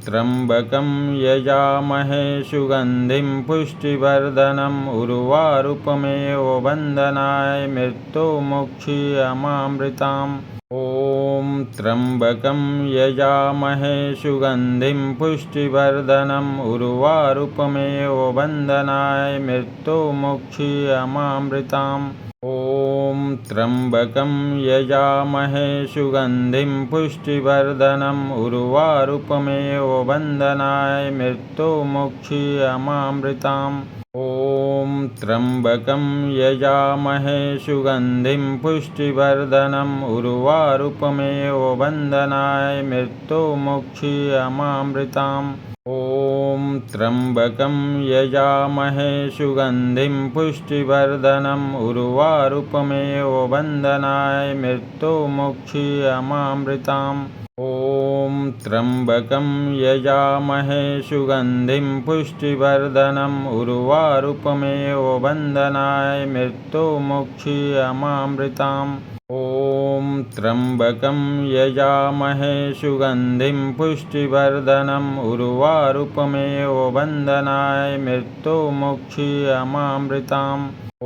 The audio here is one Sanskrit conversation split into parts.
त्र्यम्बकं यजामहे सुगन्धिं पुष्टिवर्धनम् उर्वारुकमेव वन्दनाय मृत्युमुक्षीयमामृताम्। ॐ त्र्यम्बकं यजामहे सुगन्धिं पुष्टिवर्धनम् उर्वारुकमेव वन्दनाय मृत्युमुक्षीयमामृताम्। ॐ त्र्यम्बकं यजामहे सुगन्धिं पुष्टिवर्धनम् उर्वारुकमेव वन्दनाय मृत्युमुक्षीयमामृताम्। ॐ त्र्यम्बकं यजामहे सुगन्धिं पुष्टिवर्धनम् उर्वारुकमेव वन्दनाय मृत्युमुक्षीयमामृताम्। ॐ त्र्यम्बकं यजामहे सुगन्धिं पुष्टिवर्धनम् उर्वारुकमेव वन्दनाय मृत्युमुक्षीयमामृताम्। ॐ त्र्यम्बकं यजामहे सुगन्धिं पुष्टिवर्धनम् उर्वारुकमेव वन्दनाय मृत्युमुक्षीयमामृताम्। ॐ त्र्यम्बकं यजामहे सुगन्धिं पुष्टिवर्धनम् उर्वारुकमेव वन्दनाय मृत्युमुक्षीयमामृताम्। ॐ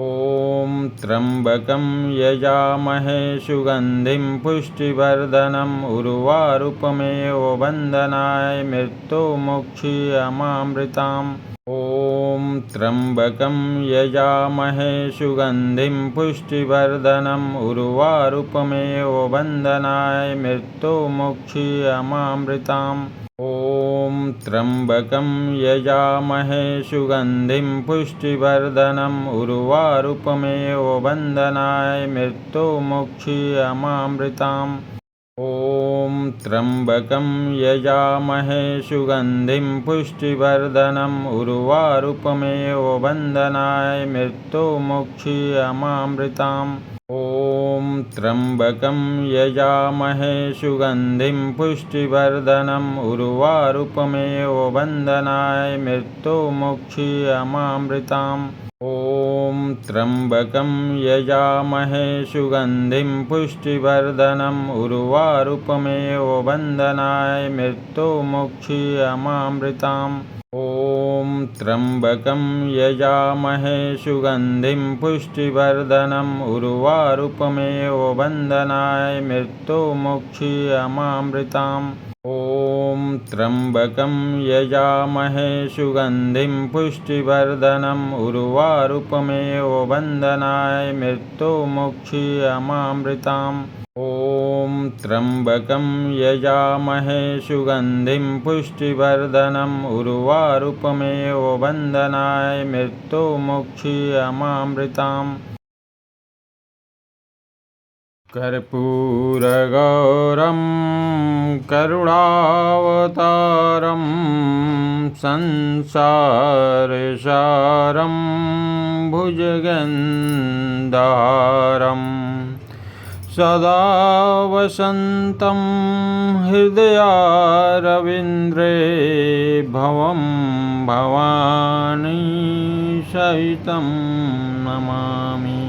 त्र्यम्बकं यजामहे सुगन्धिं पुष्टिवर्धनम् उर्वारुकमेव वन्दनाय मृत्युमुक्षीयमामृताम्। ॐ त्र्यम्बकं यजामहे सुगन्धिं पुष्टिवर्धनम् उर्वारुकमेव वन्दनाय मृत्युमुक्षीयमामृताम्। ॐ त्र्यम्बकं यजामहे सुगन्धिं पुष्टिवर्धनम् उर्वारुकमेव वन्दनाय मृत्युमुक्षीयमामृताम्। ॐ त्र्यम्बकं यजामहे सुगन्धिं पुष्टिवर्धनम् उर्वारुकमेव वन्दनाय मृत्युमुक्षीयमामृताम्। ॐ त्र्यम्बकं यजामहे सुगन्धिं पुष्टिवर्धनम् उर्वारुकमेव वन्दनाय मृत्युमुक्षीयमामृताम्। ॐ त्र्यम्बकं यजामहे सुगन्धिं पुष्टिवर्धनम् उर्वारुकमेव वन्दनाय मृत्युमुक्षीयमामृताम्। ॐ त्र्यम्बकं यजामहे सुगन्धिं पुष्टिवर्धनम् उर्वारुकमेव वन्दनाय मृत्युमुक्षीयमामृताम्। ॐ त्र्यम्बकं यजामहे सुगन्धिं पुष्टिवर्धनम् उर्वारुकमेव वन्दनाय मृत्युमुक्षीयमामृताम्। ॐ त्र्यम्बकं यजामहे सुगन्धिं पुष्टिवर्धनम् उर्वारुकमेव वन्दनाय मृत्युमुक्षीयमामृताम्। कर्पूरगौरं करुणावतारं संसारसारं भुजगन्धारं सदा वसन्तं हृदयारविन्द्रे भवं भवानी सहितं नमामि।